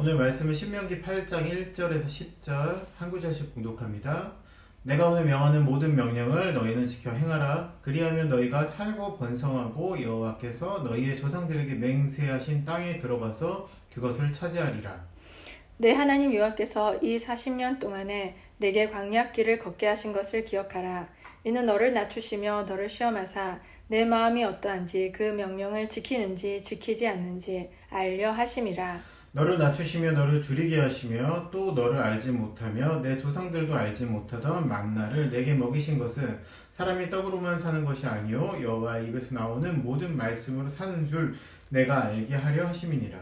오늘 말씀은 신명기 8장 1절에서 10절 한 구절씩 봉독합니다. 내가 오늘 명하는 모든 명령을 너희는 지켜 행하라. 그리하면 너희가 살고 번성하고 여호와께서 너희의 조상들에게 맹세하신 땅에 들어가서 그것을 차지하리라. 내 하나님 여호와께서 이 40년 동안에 내게 광야길을 걷게 하신 것을 기억하라. 이는 너를 낮추시며 너를 시험하사 내 마음이 어떠한지 그 명령을 지키는지 지키지 않는지 알려 하심이라. 너를 낮추시며 너를 줄이게 하시며 또 너를 알지 못하며 내 조상들도 알지 못하던 만나를 내게 먹이신 것은 사람이 떡으로만 사는 것이 아니요 여호와의 입에서 나오는 모든 말씀으로 사는 줄 내가 알게 하려 하심이니라.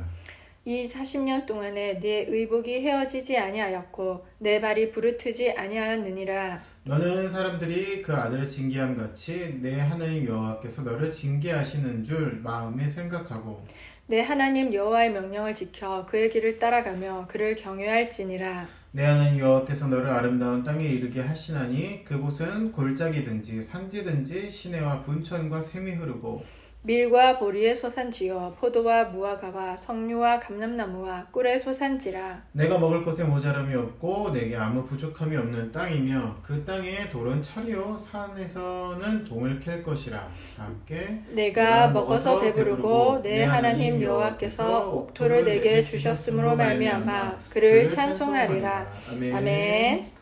이 40년 동안에 내 의복이 헤어지지 아니하였고 내 발이 부르트지 아니하였느니라. 너는 사람들이 그 아들을 징계함 같이 내 하나님 여호와께서 너를 징계하시는 줄 마음에 생각하고 내 하나님 여호와의 명령을 지켜 그의 길을 따라가며 그를 경외할지니라. 내 하나님 여호와께서 너를 아름다운 땅에 이르게 하시나니 그곳은 골짜기든지 산지든지 시내와 분천과 샘이 흐르고 밀과 보리의 소산지요 포도와 무화과와 석류와 감람나무와 꿀의 소산지라. 내가 먹을 것에 모자람이 없고 내게 아무 부족함이 없는 땅이며 그 땅의 돌은 철이요 산에서는 동을 캘 것이라. 함께 내가 먹어서 배부르고 내 하나님 여호와께서 옥토를 내게 주셨으므로 말미암아 그를 찬송하리라. 아멘.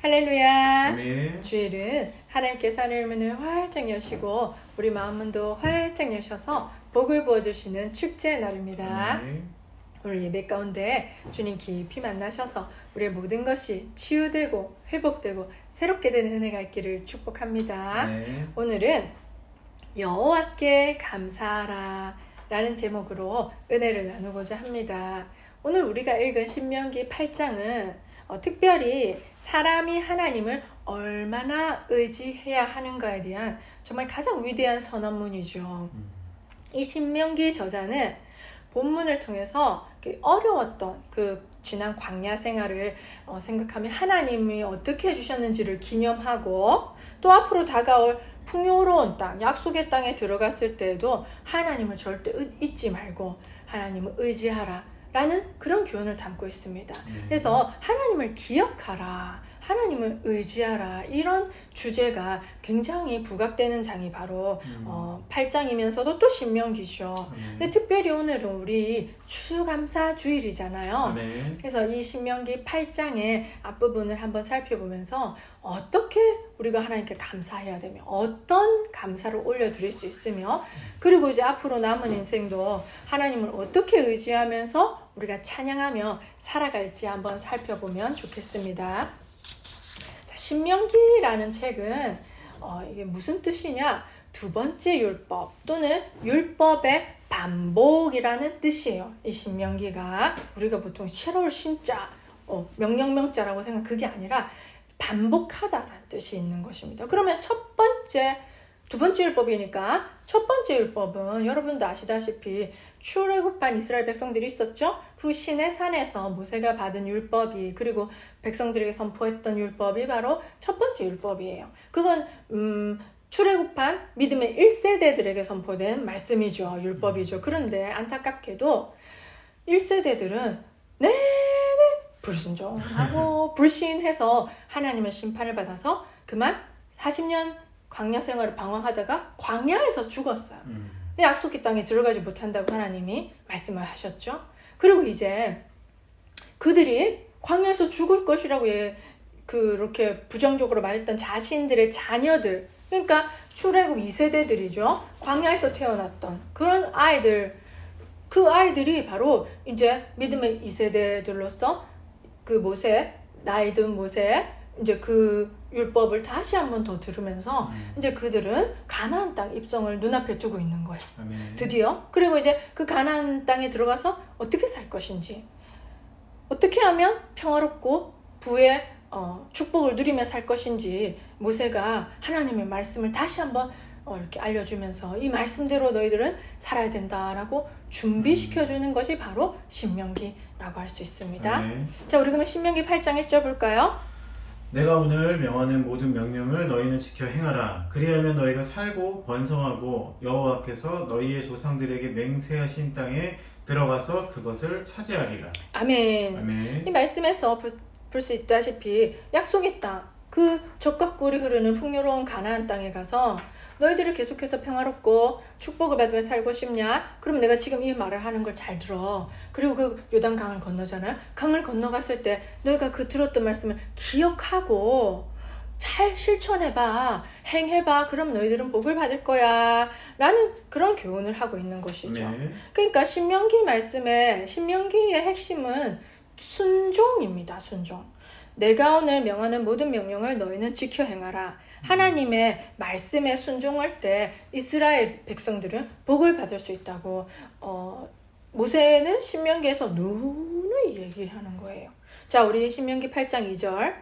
할렐루야. 아멘. 주일은 하나님께서 하늘 문을 활짝 여시고 우리 마음 문도 활짝 여셔서 복을 부어주시는 축제의 날입니다. 아멘. 오늘 예배 가운데 주님 깊이 만나셔서 우리의 모든 것이 치유되고 회복되고 새롭게 되는 은혜가 있기를 축복합니다. 네. 오늘은 여호와께 감사하라 라는 제목으로 은혜를 나누고자 합니다. 오늘 우리가 읽은 신명기 8장은 특별히 사람이 하나님을 얼마나 의지해야 하는가에 대한 정말 가장 위대한 선언문이죠. 이 신명기 저자는 본문을 통해서 어려웠던 그 지난 광야 생활을 생각하며 하나님이 어떻게 해주셨는지를 기념하고 또 앞으로 다가올 풍요로운 땅, 약속의 땅에 들어갔을 때에도 하나님을 절대 잊지 말고 하나님을 의지하라 라는 그런 교훈을 담고 있습니다. 그래서 하나님을 기억하라, 하나님을 의지하라 이런 주제가 굉장히 부각되는 장이 바로 8장이면서도 또 신명기죠. 근데 특별히 오늘은 우리 추수감사 주일이잖아요. 그래서 이 신명기 8장의 앞부분을 한번 살펴보면서 어떻게 우리가 하나님께 감사해야 되며 어떤 감사를 올려드릴 수 있으며 그리고 이제 앞으로 남은 인생도 하나님을 어떻게 의지하면서 우리가 찬양하며 살아갈지 한번 살펴보면 좋겠습니다. 자, 신명기라는 책은 이게 무슨 뜻이냐? 두 번째 율법 또는 율법의 반복이라는 뜻이에요. 이 신명기가 우리가 보통 새로울 신자, 명령명자라고 생각 그게 아니라 반복하다라는 뜻이 있는 것입니다. 그러면 두 번째 율법이니까 첫 번째 율법은 여러분도 아시다시피 출애굽한 이스라엘 백성들이 있었죠. 그리고 시내산에서 모세가 받은 율법이 그리고 백성들에게 선포했던 율법이 바로 첫 번째 율법이에요. 그건 출애굽한 믿음의 1세대들에게 선포된 말씀이죠. 율법이죠. 그런데 안타깝게도 1세대들은 내내 불순종하고 불신해서 하나님의 심판을 받아서 그만 40년 광야 생활을 방황하다가 광야에서 죽었어요. 약속의 땅에 들어가지 못한다고 하나님이 말씀을 하셨죠. 그리고 이제 그들이 광야에서 죽을 것이라고 그렇게 부정적으로 말했던 자신들의 자녀들, 그러니까 출애굽 2세대들이죠. 광야에서 태어났던 그런 아이들, 그 아이들이 바로 이제 믿음의 2세대들로서 그 나이 든 모세 이제 그 율법을 다시 한 번 더 들으면서 이제 그들은 가나안 땅 입성을 눈앞에 두고 있는 거예요. 드디어. 그리고 이제 그 가나안 땅에 들어가서 어떻게 살 것인지, 어떻게 하면 평화롭고 부의 축복을 누리며 살 것인지 모세가 하나님의 말씀을 다시 한번 이렇게 알려주면서 이 말씀대로 너희들은 살아야 된다라고 준비시켜주는 것이 바로 신명기라고 할 수 있습니다. 자, 우리 그러면 신명기 8장 1절 볼까요? 내가 오늘 명하는 모든 명령을 너희는 지켜 행하라. 그리하면 너희가 살고 번성하고 여호와께서 너희의 조상들에게 맹세하신 땅에 들어가서 그것을 차지하리라. 아멘. 아멘. 이 말씀에서 볼 수 있다시피 약속의 땅, 그 젖과 꿀이 흐르는 풍요로운 가나안 땅에 가서 너희들을 계속해서 평화롭고 축복을 받으며 살고 싶냐? 그럼 내가 지금 이 말을 하는 걸 잘 들어. 그리고 그 요단 강을 건너잖아요. 강을 건너갔을 때 너희가 그 들었던 말씀을 기억하고 잘 실천해봐. 행해봐. 그럼 너희들은 복을 받을 거야. 라는 그런 교훈을 하고 있는 것이죠. 아멘. 그러니까 신명기의 핵심은 순종입니다. 순종. 내가 오늘 명하는 모든 명령을 너희는 지켜 행하라. 하나님의 말씀에 순종할 때 이스라엘 백성들은 복을 받을 수 있다고 모세는 신명기에서 누누이 얘기하는 거예요. 자, 우리 신명기 8장 2절.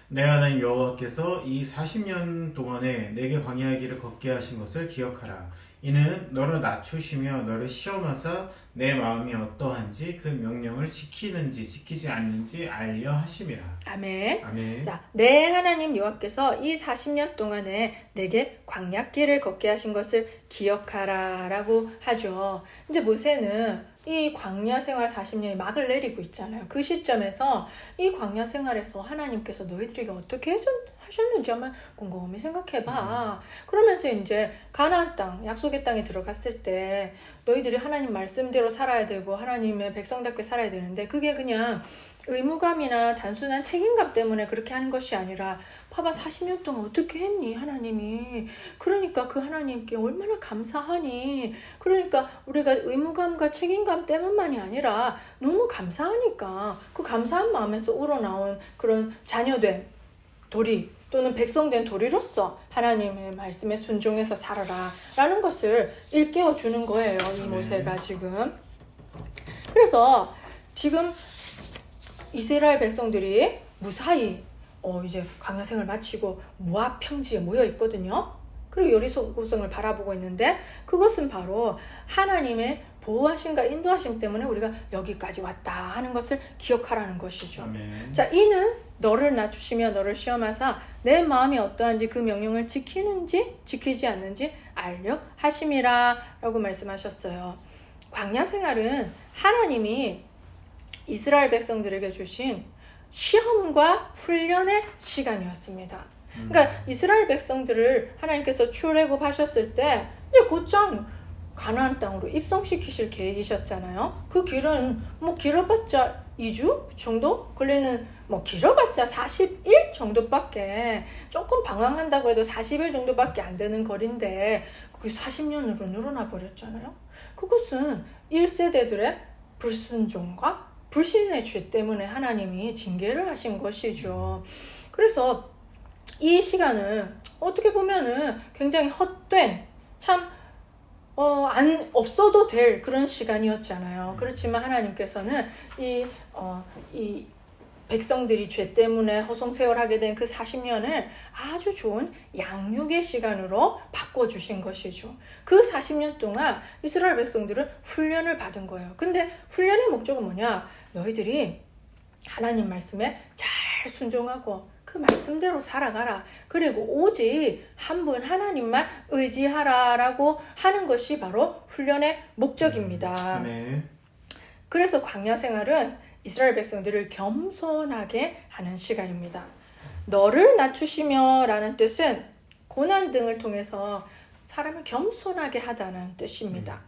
내 하나님 여호와께서 이 40년 동안에 내게 광야의 길을 걷게 하신 것을 기억하라. 이는 너를 낮추시며 너를 시험하사 내 마음이 어떠한지 그 명령을 지키는지 지키지 않는지 알려 하심이라. 아멘. 아멘. 자, 내 하나님 여호와께서 이 40년 동안에 내게 광야길을 걷게 하신 것을 기억하라 라고 하죠. 이제 모세는 이 광야 생활 40년이 막을 내리고 있잖아요. 그 시점에서 이 광야 생활에서 하나님께서 너희들에게 어떻게 하셨는지 한번 곰곰이 생각해봐. 그러면서 이제 가나안 땅, 약속의 땅에 들어갔을 때 너희들이 하나님 말씀대로 살아야 되고 하나님의 백성답게 살아야 되는데 그게 그냥 의무감이나 단순한 책임감 때문에 그렇게 하는 것이 아니라 봐봐 40년 동안 어떻게 했니 하나님이. 그러니까 그 하나님께 얼마나 감사하니. 그러니까 우리가 의무감과 책임감 때문만이 아니라 너무 감사하니까 그 감사한 마음에서 우러나온 그런 자녀된 도리 또는 백성된 도리로서 하나님의 말씀에 순종해서 살아라 라는 것을 일깨워 주는 거예요. 이 모세가 지금. 그래서 지금 이스라엘 백성들이 무사히 이제 광야 생을 마치고 모압 평지에 모여 있거든요. 그리고 여리고성을 바라보고 있는데 그것은 바로 하나님의 보호하심과 인도하심 때문에 우리가 여기까지 왔다 하는 것을 기억하라는 것이죠. 아멘. 자, 이는 너를 낮추시며 너를 시험하사 내 마음이 어떠한지 그 명령을 지키는지 지키지 않는지 알려 하심이라 라고 말씀하셨어요. 광야 생활은 하나님이 이스라엘 백성들에게 주신 시험과 훈련의 시간이었습니다. 그러니까 이스라엘 백성들을 하나님께서 출애굽하셨을 때 이제 곧장 가나안 땅으로 입성시키실 계획이셨잖아요. 그 길은 뭐 길어봤자 2주 정도 걸리는, 뭐 길어봤자 40일 정도밖에, 조금 방황한다고 해도 40일 정도밖에 안 되는 거리인데 그게 40년으로 늘어나 버렸잖아요. 그것은 1세대들의 불순종과 불신의 죄 때문에 하나님이 징계를 하신 것이죠. 그래서 이 시간은 어떻게 보면은 굉장히 헛된, 참 없어도 될 그런 시간이었잖아요. 그렇지만 하나님께서는 이 백성들이 죄 때문에 허송세월하게 된 그 40년을 아주 좋은 양육의 시간으로 바꿔주신 것이죠. 그 40년 동안 이스라엘 백성들은 훈련을 받은 거예요. 근데 훈련의 목적은 뭐냐? 너희들이 하나님 말씀에 잘 순종하고 그 말씀대로 살아가라. 그리고 오직 한 분 하나님만 의지하라 라고 하는 것이 바로 훈련의 목적입니다. 네. 그래서 광야 생활은 이스라엘 백성들을 겸손하게 하는 시간입니다. 너를 낮추시며 라는 뜻은 고난 등을 통해서 사람을 겸손하게 하다는 뜻입니다.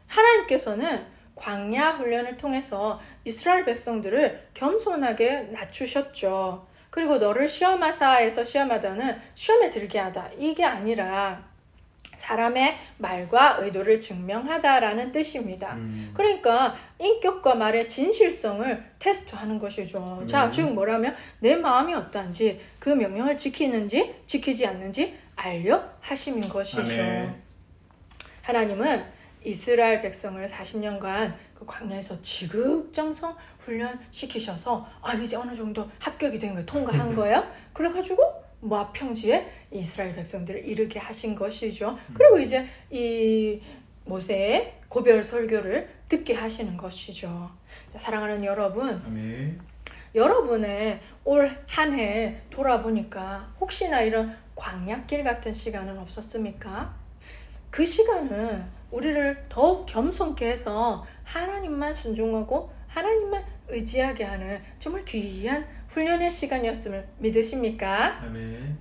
하나님께서는 광야 훈련을 통해서 이스라엘 백성들을 겸손하게 낮추셨죠. 그리고 너를 시험하사에서 시험하다는 시험에 들게 하다, 이게 아니라 사람의 말과 의도를 증명하다라는 뜻입니다. 그러니까 인격과 말의 진실성을 테스트하는 것이죠. 자, 즉 뭐라면 내 마음이 어떠한지 그 명령을 지키는지 지키지 않는지 알려 하심인 것이죠. 아멘. 하나님은 이스라엘 백성을 40년간 그 광야에서 지극정성 훈련시키셔서 이제 어느 정도 합격이 된 거예요. 통과한 거예요. 그래가지고 모압 평지에 이스라엘 백성들을 이르게 하신 것이죠. 그리고 이제 이 모세의 고별 설교를 듣게 하시는 것이죠. 자, 사랑하는 여러분, 아멘. 여러분의 올 한 해 돌아보니까 혹시나 이런 광야길 같은 시간은 없었습니까? 그 시간은 우리를 더욱 겸손케 해서 하나님만 순종하고 하나님만 의지하게 하는 정말 귀한 훈련의 시간이었음을 믿으십니까? 아멘.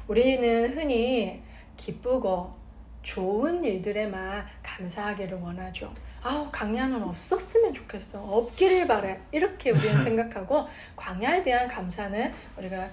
우리는 흔히 기쁘고 좋은 일들에만 감사하기를 원하죠. 광야는 없었으면 좋겠어. 없기를 바래. 이렇게 우리는 생각하고 광야에 대한 감사는 우리가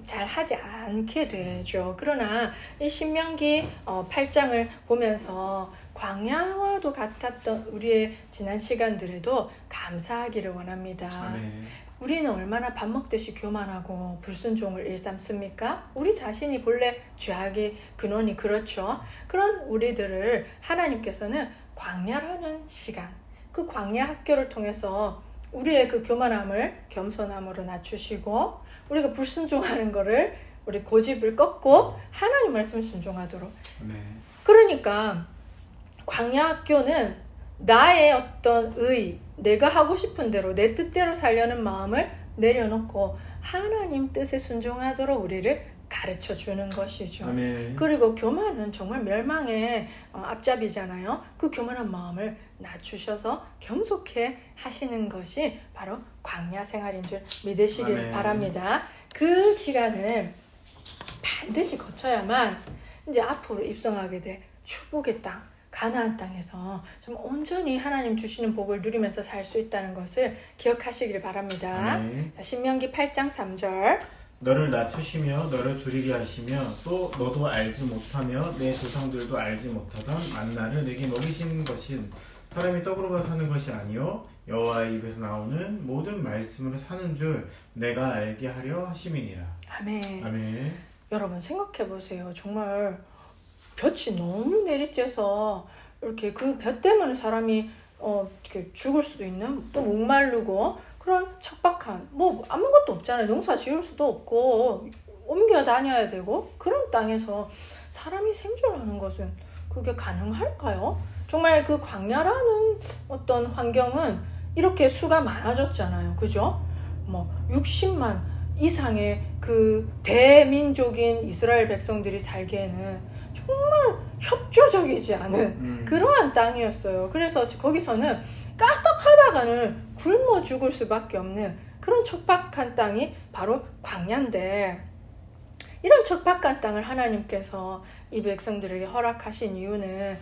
잘 하지 않게 되죠. 그러나 이 신명기 8장을 보면서 광야와도 같았던 우리의 지난 시간들에도 감사하기를 원합니다. 아멘. 우리는 얼마나 밥 먹듯이 교만하고 불순종을 일삼습니까? 우리 자신이 본래 죄악의 근원이 그렇죠. 그런 우리들을 하나님께서는 광야라는 시간, 그 광야 학교를 통해서 우리의 그 교만함을 겸손함으로 낮추시고 우리가 불순종하는 거를 우리 고집을 꺾고 하나님 말씀을 순종하도록. 아멘. 그러니까 광야 학교는 나의 어떤 내가 하고 싶은 대로 내 뜻대로 살려는 마음을 내려놓고 하나님 뜻에 순종하도록 우리를 가르쳐 주는 것이죠. 아멘. 그리고 교만은 정말 멸망의 앞잡이잖아요. 그 교만한 마음을 낮추셔서 겸손케 하시는 것이 바로 광야 생활인 줄 믿으시길 아멘. 바랍니다. 그 시간을 반드시 거쳐야만 이제 앞으로 입성하게 될 축복의 땅, 가나안 땅에서 좀 온전히 하나님 주시는 복을 누리면서 살 수 있다는 것을 기억하시길 바랍니다. 아멘. 신명기 8장 3절. 너를 낮추시며 너를 줄이게 하시며 또 너도 알지 못하며 내 조상들도 알지 못하던 만나를 내게 먹이시는 것은 사람이 떡으로만 사는 것이 아니요 여호와의 입에서 나오는 모든 말씀으로 사는 줄 내가 알게 하려 하심이니라. 아멘. 아멘. 여러분 생각해 보세요. 정말 볕이 너무 내리쬐서 이렇게 그 볕 때문에 사람이 이렇게 죽을 수도 있는, 또 목마르고 그런 척박한, 뭐 아무것도 없잖아요. 농사 지을 수도 없고 옮겨 다녀야 되고 그런 땅에서 사람이 생존하는 것은 그게 가능할까요? 정말 그 광야라는 어떤 환경은 이렇게 수가 많아졌잖아요. 그죠? 뭐 60만 이상의 그 대민족인 이스라엘 백성들이 살기에는 정말 협조적이지 않은 그러한 땅이었어요. 그래서 거기서는 까딱하다가는 굶어 죽을 수밖에 없는 그런 척박한 땅이 바로 광야인데, 이런 척박한 땅을 하나님께서 이 백성들에게 허락하신 이유는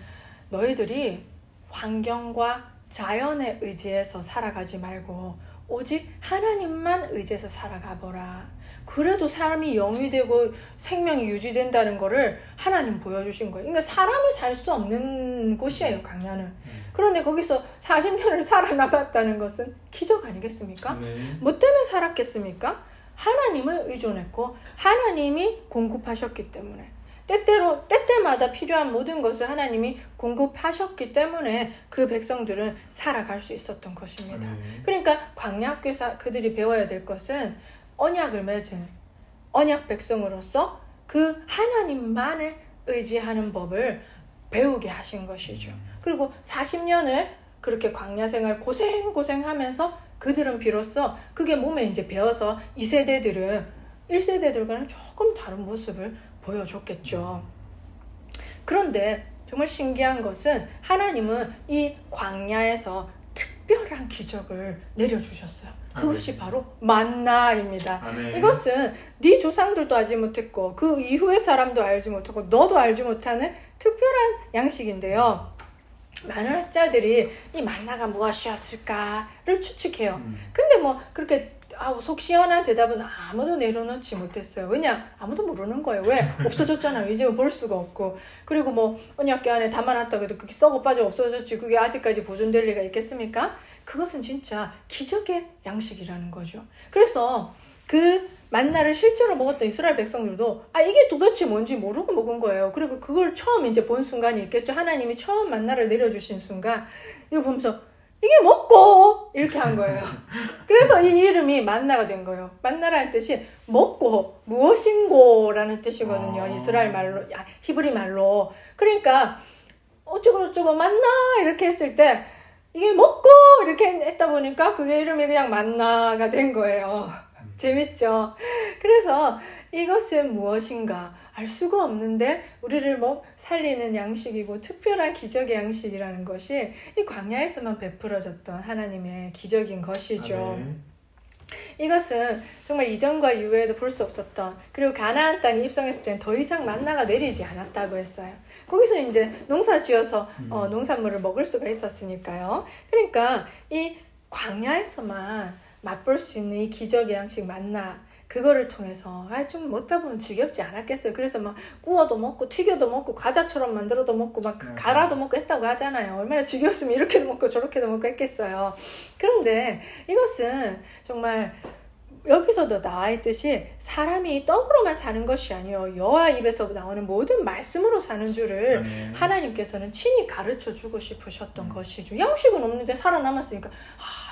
너희들이 환경과 자연에 의지해서 살아가지 말고 오직 하나님만 의지해서 살아가 보라. 그래도 삶이 영위되고 생명이 유지된다는 거를 하나님 보여주신 거예요. 그러니까 사람이 살 수 없는 곳이에요, 광야는. 그런데 거기서 40년을 살아남았다는 것은 기적 아니겠습니까? 아멘. 뭐 때문에 살았겠습니까? 하나님을 의존했고 하나님이 공급하셨기 때문에, 때때마다 필요한 모든 것을 하나님이 공급하셨기 때문에 그 백성들은 살아갈 수 있었던 것입니다. 아멘. 그러니까 광야학교에서 그들이 배워야 될 것은 언약을 맺은 언약 백성으로서 그 하나님만을 의지하는 법을 배우게 하신 것이죠. 그리고 40년을 그렇게 광야 생활 고생하면서 그들은 비로소 그게 몸에 이제 배어서 2세대들은 1세대들과는 조금 다른 모습을 보여줬겠죠. 그런데 정말 신기한 것은 하나님은 이 광야에서 특별한 기적을 내려주셨어요. 그것이 바로 만나입니다. 아멘. 이것은 네 조상들도 알지 못했고 그 이후의 사람도 알지 못하고 너도 알지 못하는 특별한 양식인데요. 많은 학자들이 이 만나가 무엇이었을까를 추측해요. 근데 뭐 그렇게 속 시원한 대답은 아무도 내려놓지 못했어요. 왜냐? 아무도 모르는 거예요. 왜? 없어졌잖아요. 이제 볼 수가 없고. 그리고 뭐 언약궤 안에 담아놨다고 해도 그게 썩어 빠져 없어졌지 그게 아직까지 보존될 리가 있겠습니까? 그것은 진짜 기적의 양식이라는 거죠. 그래서 그 만나를 실제로 먹었던 이스라엘 백성들도 이게 도대체 뭔지 모르고 먹은 거예요. 그리고 그걸 처음 이제 본 순간이 있겠죠. 하나님이 처음 만나를 내려주신 순간 이거 보면서 이게 먹고 이렇게 한 거예요. 그래서 이 이름이 만나가 된 거예요. 만나라는 뜻이 먹고 무엇인고라는 뜻이거든요. 이스라엘 말로, 히브리 말로. 그러니까 어쩌고 만나 이렇게 했을 때 이게 먹고 이렇게 했다 보니까 그게 이름이 그냥 만나가 된 거예요. 재밌죠? 그래서 이것은 무엇인가 알 수가 없는데 우리를 뭐 살리는 양식이고 특별한 기적의 양식이라는 것이 이 광야에서만 베풀어졌던 하나님의 기적인 것이죠. 아멘. 이것은 정말 이전과 이후에도 볼 수 없었던, 그리고 가나안 땅에 입성했을 때는 더 이상 만나가 내리지 않았다고 했어요. 거기서 이제 농사 지어서 농산물을 먹을 수가 있었으니까요. 그러니까 이 광야에서만 맛볼 수 있는 이 기적의 양식 만나, 그거를 통해서 좀 먹다 보면 지겹지 않았겠어요. 그래서 막 구워도 먹고 튀겨도 먹고 과자처럼 만들어도 먹고 막 갈아도 먹고 했다고 하잖아요. 얼마나 지겹으면 이렇게도 먹고 저렇게도 먹고 했겠어요. 그런데 이것은 정말 여기서도 나와 있듯이 사람이 떡으로만 사는 것이 아니요 여호와 입에서 나오는 모든 말씀으로 사는 줄을 아멘. 하나님께서는 친히 가르쳐 주고 싶으셨던 것이죠. 양식은 없는데 살아남았으니까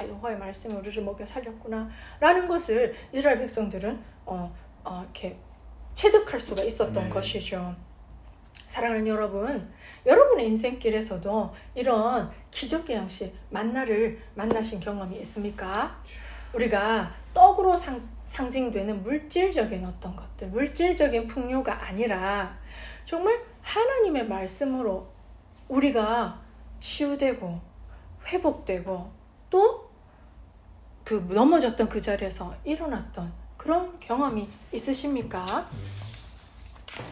여호와의 말씀이 우리를 먹여 살렸구나 라는 것을 이스라엘 백성들은 이렇게 체득할 수가 있었던 것이죠. 사랑하는 여러분, 여러분의 인생길에서도 이런 기적의 양식 만나를 만나신 경험이 있습니까? 우리가 떡으로 상징되는 물질적인 어떤 것들, 물질적인 풍요가 아니라 정말 하나님의 말씀으로 우리가 치유되고 회복되고 또 그 넘어졌던 그 자리에서 일어났던 그런 경험이 있으십니까?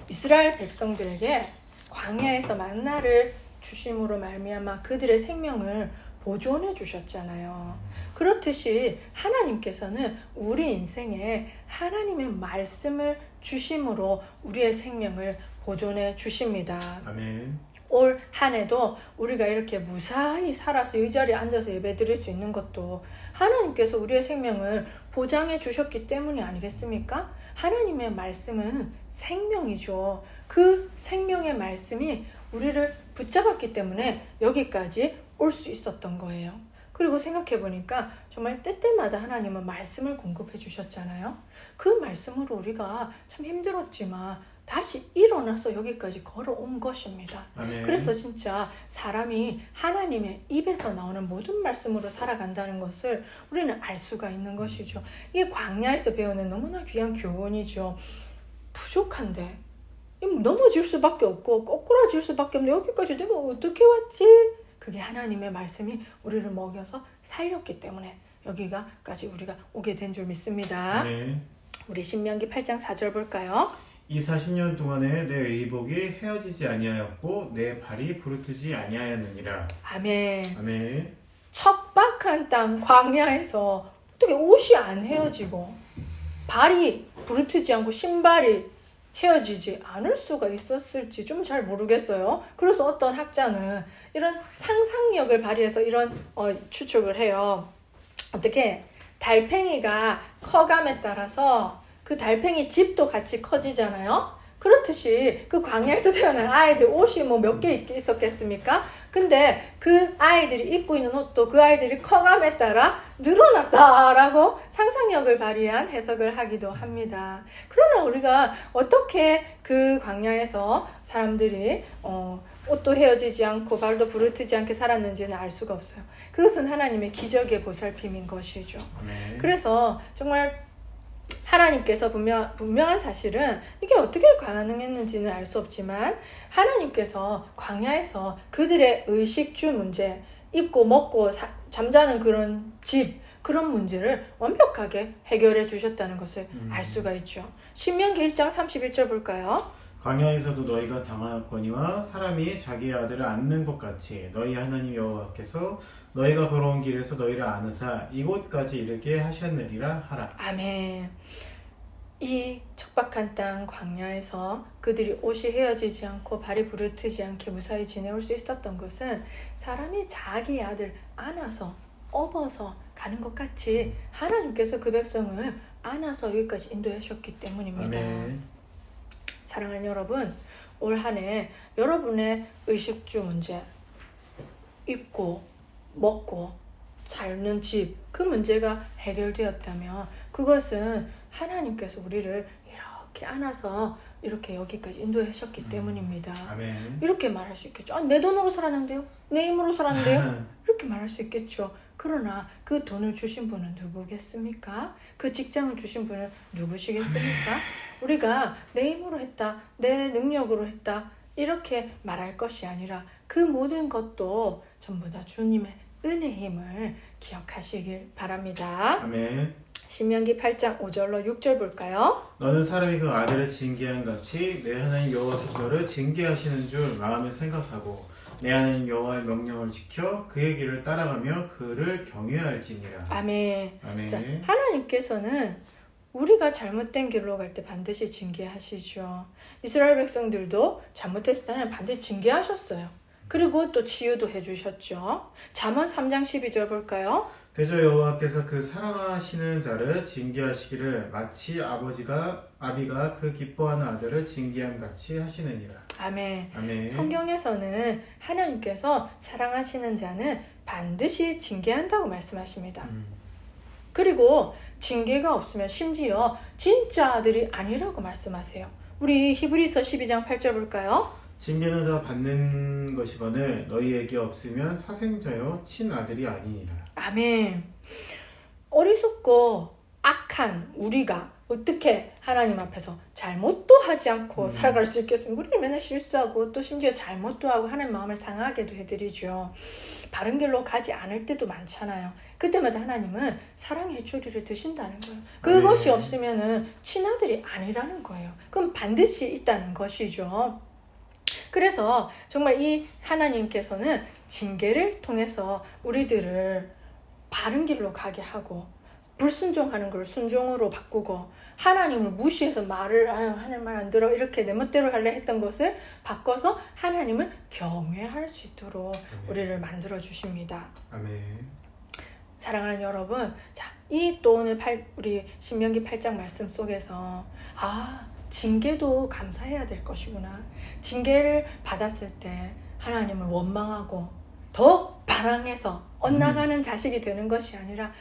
이스라엘 백성들에게 광야에서 만나를 주심으로 말미암아 그들의 생명을 보존해 주셨잖아요. 그렇듯이 하나님께서는 우리 인생에 하나님의 말씀을 주심으로 우리의 생명을 보존해 주십니다. 아멘. 올 한 해도 우리가 이렇게 무사히 살아서 이 자리에 앉아서 예배 드릴 수 있는 것도 하나님께서 우리의 생명을 보장해 주셨기 때문이 아니겠습니까? 하나님의 말씀은 생명이죠. 그 생명의 말씀이 우리를 붙잡았기 때문에 여기까지 올 수 있었던 거예요. 그리고 생각해 보니까 정말 때때마다 하나님은 말씀을 공급해 주셨잖아요. 그 말씀으로 우리가 참 힘들었지만 다시 일어나서 여기까지 걸어온 것입니다. 아멘. 그래서 진짜 사람이 하나님의 입에서 나오는 모든 말씀으로 살아간다는 것을 우리는 알 수가 있는 것이죠. 이게 광야에서 배우는 너무나 귀한 교훈이죠. 부족한데 넘어질 수밖에 없고 꼬꾸라질 수밖에 없는데 여기까지 내가 어떻게 왔지? 그게 하나님의 말씀이 우리를 먹여서 살렸기 때문에 여기까지 우리가 오게 된 줄 믿습니다. 아멘. 우리 신명기 8장 4절 볼까요? 이 40년 동안에 내 의복이 헤어지지 아니하였고 내 발이 부르트지 아니하였느니라. 아멘. 아멘. 척박한 땅 광야에서 어떻게 옷이 안 헤어지고 발이 부르트지 않고 신발이 헤어지지 않을 수가 있었을지 좀 잘 모르겠어요. 그래서 어떤 학자는 이런 상상력을 발휘해서 이런 추측을 해요. 어떻게 달팽이가 커감에 따라서 그 달팽이 집도 같이 커지잖아요. 그렇듯이 그 광야에서 태어난 아이들 옷이 뭐 몇 개 있었겠습니까? 근데 그 아이들이 입고 있는 옷도 그 아이들이 커감에 따라 늘어났다라고 상상력을 발휘한 해석을 하기도 합니다. 그러나 우리가 어떻게 그 광야에서 사람들이 옷도 헤어지지 않고 발도 부르트지 않게 살았는지는 알 수가 없어요. 그것은 하나님의 기적의 보살핌인 것이죠. 아멘. 그래서 정말 하나님께서 분명한 사실은 이게 어떻게 가능했는지는 알 수 없지만 하나님께서 광야에서 그들의 의식주 문제, 입고 먹고 잠자는 그런 집, 그런 문제를 완벽하게 해결해 주셨다는 것을 알 수가 있죠. 신명기 1장 31절 볼까요? 광야에서도 너희가 당하였거니와 사람이 자기의 아들을 안는 것 같이 너희 하나님 여호와께서 너희가 걸어온 길에서 너희를 안으사 이곳까지 이르게 하셨느니라 하라. 아멘. 이 척박한 땅 광야에서 그들이 옷이 헤어지지 않고 발이 부르트지 않게 무사히 지내올 수 있었던 것은 사람이 자기 아들 안아서 업어서 가는 것 같이 하나님께서 그 백성을 안아서 여기까지 인도하셨기 때문입니다. 아멘. 사랑하는 여러분, 올 한 해 여러분의 의식주 문제, 입고 먹고 살는 집, 그 문제가 해결되었다면 그것은 하나님께서 우리를 이렇게 안아서 이렇게 여기까지 인도하셨기 때문입니다. 아멘. 이렇게 말할 수 있겠죠. 아, 내 돈으로 살았는데요? 내 힘으로 살았는데요? 이렇게 말할 수 있겠죠. 그러나 그 돈을 주신 분은 누구겠습니까? 그 직장을 주신 분은 누구시겠습니까? 우리가 내 힘으로 했다, 내 능력으로 했다 이렇게 말할 것이 아니라 그 모든 것도 전부 다 주님의 은혜의 힘을 기억하시길 바랍니다. 아멘. 신명기 8장 5절로 6절 볼까요? 너는 사람이 그 아들을 징계한 같이 내 하나님 여호와께서 너를 징계하시는 줄 마음에 생각하고 내 하나님 여호와의 명령을 지켜 그의 길을 따라가며 그를 경외할지니라. 아멘. 아멘. 자, 하나님께서는 우리가 잘못된 길로 갈 때 반드시 징계하시죠. 이스라엘 백성들도 잘못했을 때는 반드시 징계하셨어요. 그리고 또 치유도 해주셨죠. 잠언 3장 12절 볼까요? 대저 여호와께서 그 사랑하시는 자를 징계하시기를 마치 아비가 그 기뻐하는 아들을 징계함 같이 하시느니라. 아멘. 아멘. 성경에서는 하나님께서 사랑하시는 자는 반드시 징계한다고 말씀하십니다. 그리고 징계가 없으면 심지어 진짜 아들이 아니라고 말씀하세요. 우리 히브리서 12장 8절 볼까요? 징계는 다 받는 것이거늘 너희에게 없으면 사생자여 친아들이 아니니라. 아멘. 어리석고 악한 우리가 어떻게 하나님 앞에서 잘못도 하지 않고 살아갈 수 있겠습니까? 우리는 맨날 실수하고 또 심지어 잘못도 하고 하나님 마음을 상하게도 해드리죠. 바른 길로 가지 않을 때도 많잖아요. 그때마다 하나님은 사랑의 해초리를 드신다는 거예요. 그것이 없으면은 친아들이 아니라는 거예요. 그럼 반드시 있다는 것이죠. 그래서 정말 이 하나님께서는 징계를 통해서 우리들을 바른 길로 가게 하고 불순종하는 걸 순종으로 바꾸고 하나님을 무시해서 하나님 말 안 들어 이렇게 내 멋대로 할래 했던 것을 바꿔서 하나님을 경외할 수 있도록 우리를 만들어 주십니다. 아멘. 사랑하는 여러분, 자, 이 또 오늘 우리 신명기 8장 말씀 속에서 징계도 감사해야 될 것이구나. 징계를 받았을 때 하나님을 원망하고 더 반항해서 엇나가는 자식이 되는 것이 아니라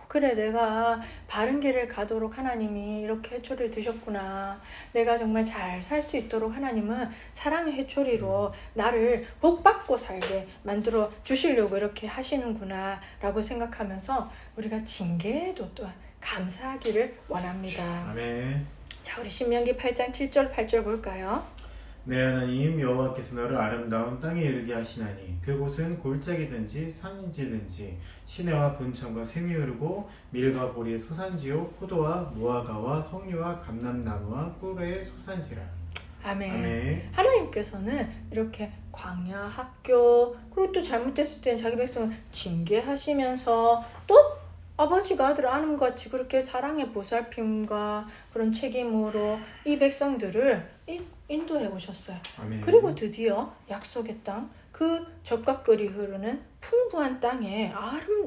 그래 내가 바른 길을 가도록 하나님이 이렇게 해초리를 드셨구나. 내가 정말 잘 살 수 있도록 하나님은 사랑의 해초리로 나를 복받고 살게 만들어 주시려고 이렇게 하시는구나 라고 생각하면서 우리가 징계에도 또한 감사하기를 원합니다. 아멘. 자, 우리 신명기 8장 7절 8절 볼까요? 내 하나님 여호와께서 너를 아름다운 땅에 이르게 하시나니 그곳은 골짜기든지 산지든지 시내와 분천과 샘이 흐르고 밀과 보리의 소산지요 포도와 무화과와 석류와 감람나무와 꿀의 소산지라. 아멘. 아멘. 하나님께서는 이렇게 광야, 학교 그리고 또 잘못됐을 때는 자기 백성을 징계하시면서 또 아버지가 아들 아는같이 그렇게 사랑의 보살핌과 그런 책임으로 이 백성들을 인도해 오셨어요. 아멘. 그리고 드디어 약속의 땅, 그 젖과 꿀이 흐르는 풍부한 땅에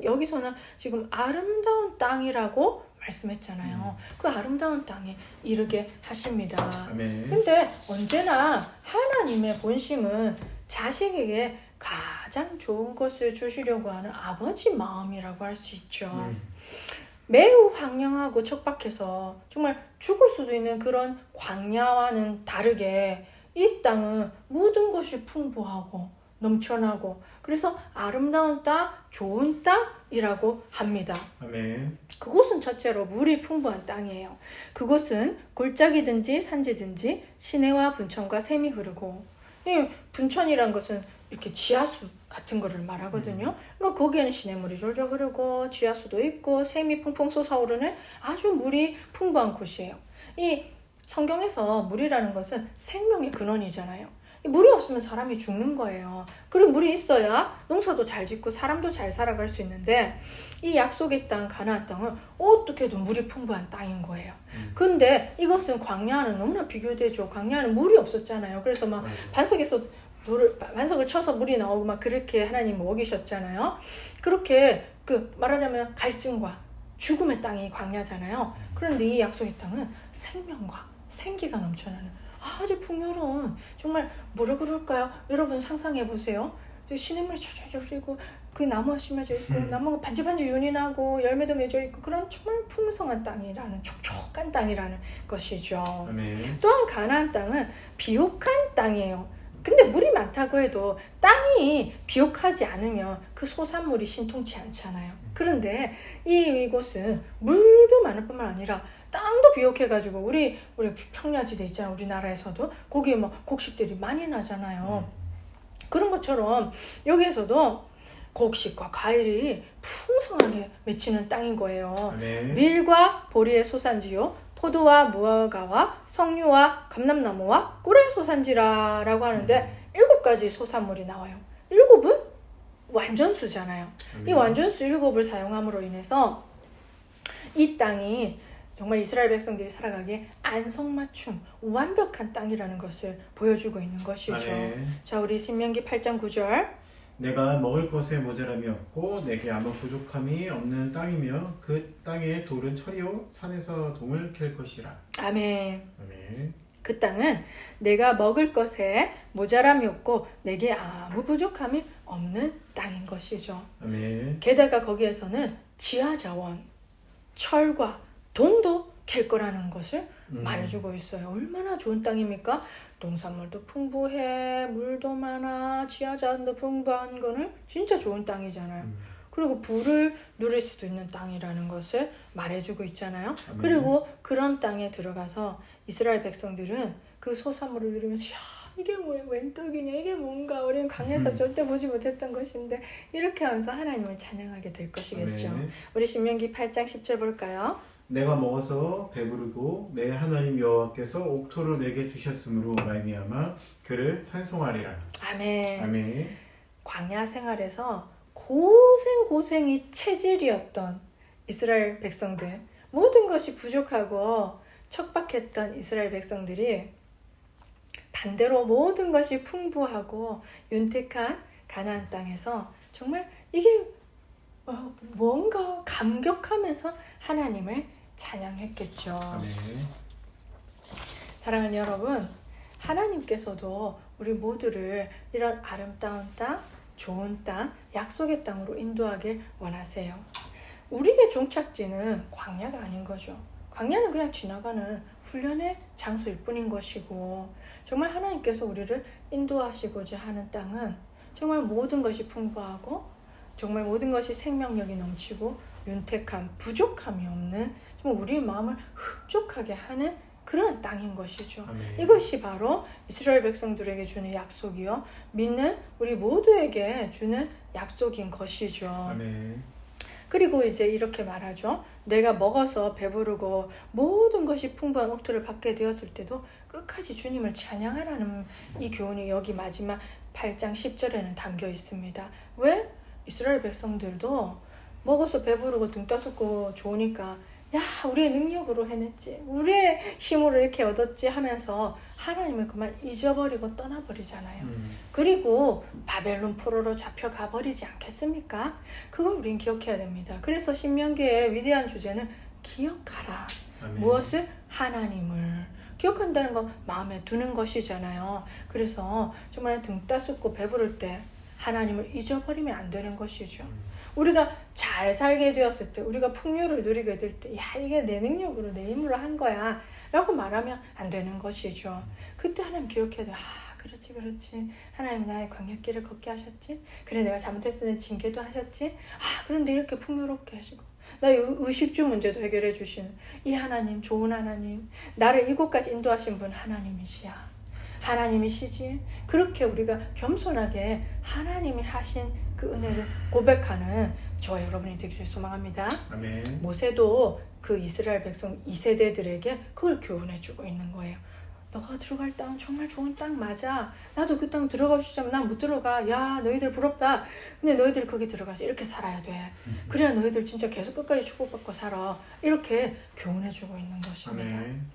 여기서는 지금 아름다운 땅이라고 말씀했잖아요. 그 아름다운 땅에 이르게 하십니다. 아멘. 근데 언제나 하나님의 본심은 자식에게 가장 좋은 것을 주시려고 하는 아버지 마음이라고 할 수 있죠. 매우 황량하고 척박해서 정말 죽을 수도 있는 그런 광야와는 다르게 이 땅은 모든 것이 풍부하고 넘쳐나고 그래서 아름다운 땅, 좋은 땅이라고 합니다. 아멘. 그곳은 첫째로 물이 풍부한 땅이에요. 그곳은 골짜기든지 산지든지 시내와 분천과 샘이 흐르고, 이 분천이란 것은 이렇게 지하수 같은 거를 말하거든요. 그러니까 거기에는 시냇물이 졸졸 흐르고 지하수도 있고 샘이 퐁퐁 솟아오르는 아주 물이 풍부한 곳이에요. 이 성경에서 물이라는 것은 생명의 근원이잖아요. 물이 없으면 사람이 죽는 거예요. 그리고 물이 있어야 농사도 잘 짓고 사람도 잘 살아갈 수 있는데 이 약속의 땅, 가나안 땅은 어떻게 해도 물이 풍부한 땅인 거예요. 근데 이것은 광야는 너무나 비교되죠. 광야는 물이 없었잖아요. 그래서 막 반석을 쳐서 물이 나오고 막 그렇게 하나님 먹이셨잖아요. 그렇게 말하자면 갈증과 죽음의 땅이 광야잖아요. 그런데 이 약속의 땅은 생명과 생기가 넘쳐나는 아주 풍요로운, 정말 뭐라 그럴까요? 여러분 상상해 보세요. 시냇물이 촤촤촤 흐르고 그 나무가 심어져 있고 나무가 반질반질 윤이 나고 열매도 맺어 있고 그런 정말 풍성한 땅이라는 촉촉한 땅이라는 것이죠. 아멘. 또한 가나안 땅은 비옥한 땅이에요. 근데 물이 많다고 해도 땅이 비옥하지 않으면 그 소산물이 신통치 않잖아요. 그런데 이곳은 물도 많을 뿐만 아니라 땅도 비옥해가지고 우리 평야지대 있잖아요. 우리나라에서도 거기에 뭐 곡식들이 많이 나잖아요. 그런 것처럼 여기에서도 곡식과 과일이 풍성하게 맺히는 땅인 거예요. 아멘. 밀과 보리의 소산지요, 포도와 무화과와 석류와 감람나무와 꿀의 소산지라라고 하는데 7가지 소산물이 나와요. 7은 완전수잖아요. 이 완전수 7을 사용함으로 인해서 이 땅이 정말 이스라엘 백성들이 살아가기에 안성맞춤, 완벽한 땅이라는 것을 보여주고 있는 것이죠. 아멘. 자, 우리 신명기 8장 9절. 내가 먹을 것에 모자람이 없고 내게 아무 부족함이 없는 땅이며 그 땅의 돌은 철이요 산에서 동을 캘 것이라. 아멘. 아멘. 그 땅은 내가 먹을 것에 모자람이 없고 내게 아무 부족함이 없는 땅인 것이죠. 아멘. 게다가 거기에서는 지하자원, 철과 동도 캘 거라는 것을 말해주고 있어요. 얼마나 좋은 땅입니까? 농산물도 풍부해, 물도 많아, 지하자원도 풍부한 거는 진짜 좋은 땅이잖아요. 그리고 부를 누릴 수도 있는 땅이라는 것을 말해주고 있잖아요. 그리고 그런 땅에 들어가서 이스라엘 백성들은 그 소산물을 누리면서 야, 이게 뭐야, 웬 떡이냐, 이게 뭔가 우리는 강에서 절대 보지 못했던 것인데 이렇게 하면서 하나님을 찬양하게 될 것이겠죠. 아멘. 우리 신명기 8장 10절 볼까요? 내가 먹어서 배부르고 내 하나님 여호와께서 옥토를 내게 주셨으므로 말미암아 그를 찬송하리라. 아멘. 아멘. 광야 생활에서 고생이 체질이었던 이스라엘 백성들, 모든 것이 부족하고 척박했던 이스라엘 백성들이 반대로 모든 것이 풍부하고 윤택한 가나안 땅에서 정말 이게 뭔가 감격하면서 하나님을 찬양했겠죠. 아멘. 사랑하는 여러분, 하나님께서도 우리 모두를 이런 아름다운 땅, 좋은 땅, 약속의 땅으로 인도하길 원하세요. 우리의 종착지는 광야가 아닌 거죠. 광야는 그냥 지나가는 훈련의 장소일 뿐인 것이고, 정말 하나님께서 우리를 인도하시고자 하는 땅은 정말 모든 것이 풍부하고 정말 모든 것이 생명력이 넘치고 윤택함, 부족함이 없는 정말 우리의 마음을 흡족하게 하는 그런 땅인 것이죠. 아멘. 이것이 바로 이스라엘 백성들에게 주는 약속이요, 믿는 우리 모두에게 주는 약속인 것이죠. 아멘. 그리고 이제 이렇게 말하죠. 내가 먹어서 배부르고 모든 것이 풍부한 옥토를 받게 되었을 때도 끝까지 주님을 찬양하라는 이 교훈이 여기 마지막 8장 10절에는 담겨 있습니다. 왜? 이스라엘 백성들도 먹어서 배부르고 등 따숩고 좋으니까 야, 우리의 능력으로 해냈지, 우리의 힘으로 이렇게 얻었지 하면서 하나님을 그만 잊어버리고 떠나버리잖아요. 그리고 바벨론 포로로 잡혀가 버리지 않겠습니까? 그걸 우린 기억해야 됩니다. 그래서 신명기의 위대한 주제는 기억하라. 아멘. 무엇을? 하나님을. 기억한다는 건 마음에 두는 것이잖아요. 그래서 정말 등 따숩고 배부를 때 하나님을 잊어버리면 안 되는 것이죠. 우리가 잘 살게 되었을 때, 우리가 풍요를 누리게 될 때, 야, 이게 내 능력으로 내 힘으로 한 거야 라고 말하면 안 되는 것이죠. 그때 하나님 기억해야 돼. 아, 그렇지. 하나님 나의 광야길을 걷게 하셨지. 그래, 내가 잘못했으니 징계도 하셨지. 아, 그런데 이렇게 풍요롭게 하시고 나의 의식주 문제도 해결해 주시는 이 하나님, 좋은 하나님, 나를 이곳까지 인도하신 분 하나님이시야. 하나님이시지. 그렇게 우리가 겸손하게 하나님이 하신 그 은혜를 고백하는 저와 여러분이 되기를 소망합니다. 아멘. 모세도 그 이스라엘 백성 2세대들에게 그걸 교훈해주고 있는 거예요. 너가 들어갈 땅은 정말 좋은 땅 맞아. 나도 그 땅 들어가고 싶지만 난 못 들어가. 야, 너희들 부럽다. 근데 너희들 거기 들어가서 이렇게 살아야 돼. 그래야 너희들 진짜 계속 끝까지 축복받고 살아. 이렇게 교훈해주고 있는 것입니다. 아멘.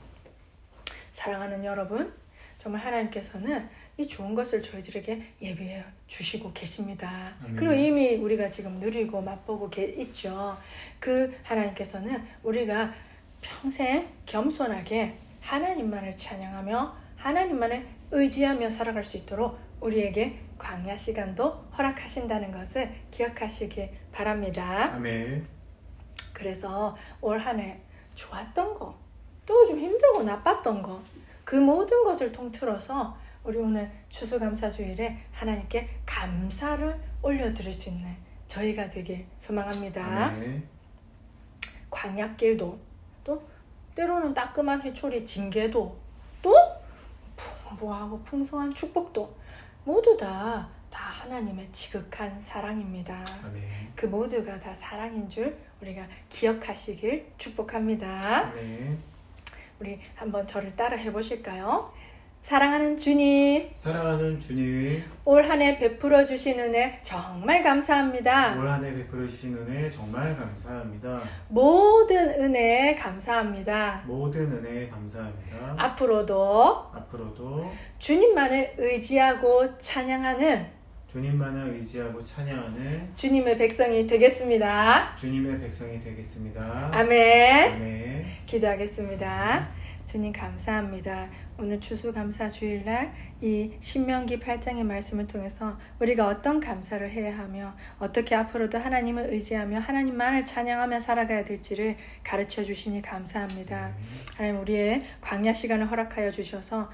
사랑하는 여러분, 정말 하나님께서는 이 좋은 것을 저희들에게 예비해 주시고 계십니다. 아멘. 그리고 이미 우리가 지금 누리고 맛보고 있죠. 그 하나님께서는 우리가 평생 겸손하게 하나님만을 찬양하며 하나님만을 의지하며 살아갈 수 있도록 우리에게 광야 시간도 허락하신다는 것을 기억하시기 바랍니다. 아멘. 그래서 올 한 해 좋았던 거, 또 좀 힘들고 나빴던 거, 그 모든 것을 통틀어서 우리 오늘 추수감사주일에 하나님께 감사를 올려드릴 수 있는 저희가 되길 소망합니다. 아멘. 광야길도, 또 때로는 따끔한 회초리 징계도, 또 풍부하고 풍성한 축복도 모두 다 하나님의 지극한 사랑입니다. 아멘. 그 모두가 다 사랑인 줄 우리가 기억하시길 축복합니다. 아멘. 우리 한번 저를 따라 해보실까요? 사랑하는 주님, 사랑하는 주님, 올 한 해 베풀어 주신 은혜 정말 감사합니다. 올 한 해 베풀어 주신 은혜 정말 감사합니다. 모든 은혜 감사합니다. 모든 은혜 감사합니다. 앞으로도 주님만을 의지하고 찬양하는 주님만을 의지하고 찬양하는 주님의 백성이 되겠습니다. 주님의 백성이 되겠습니다. 아멘. 아멘. 기도하겠습니다. 주님 감사합니다. 오늘 추수감사 주일날 이 신명기 8장의 말씀을 통해서 우리가 어떤 감사를 해야 하며 어떻게 앞으로도 하나님을 의지하며 하나님만을 찬양하며 살아가야 될지를 가르쳐 주시니 감사합니다. 하나님 우리의 광야 시간을 허락하여 주셔서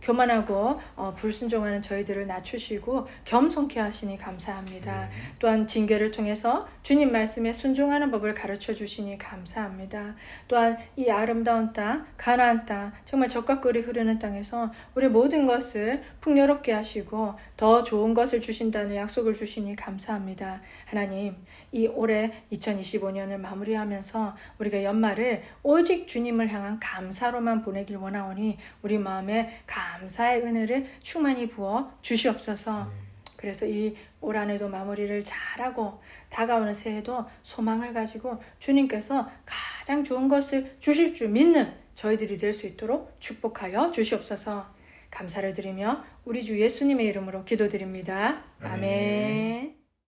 교만하고 불순종하는 저희들을 낮추시고 겸손케 하시니 감사합니다. 또한 징계를 통해서 주님 말씀에 순종하는 법을 가르쳐 주시니 감사합니다. 또한 이 아름다운 땅, 가나안 땅, 정말 젖과 꿀이 흐르는 땅에서 우리 모든 것을 풍요롭게 하시고 더 좋은 것을 주신다는 약속을 주시니 감사합니다. 하나님, 이 올해 2025년을 마무리하면서 우리가 연말을 오직 주님을 향한 감사로만 보내길 원하오니 우리 마음에 감사의 은혜를 충만히 부어 주시옵소서. 그래서 이 올 한 해도 마무리를 잘하고 다가오는 새해도 소망을 가지고 주님께서 가장 좋은 것을 주실 줄 믿는 저희들이 될 수 있도록 축복하여 주시옵소서. 감사를 드리며 우리 주 예수님의 이름으로 기도드립니다. 아멘.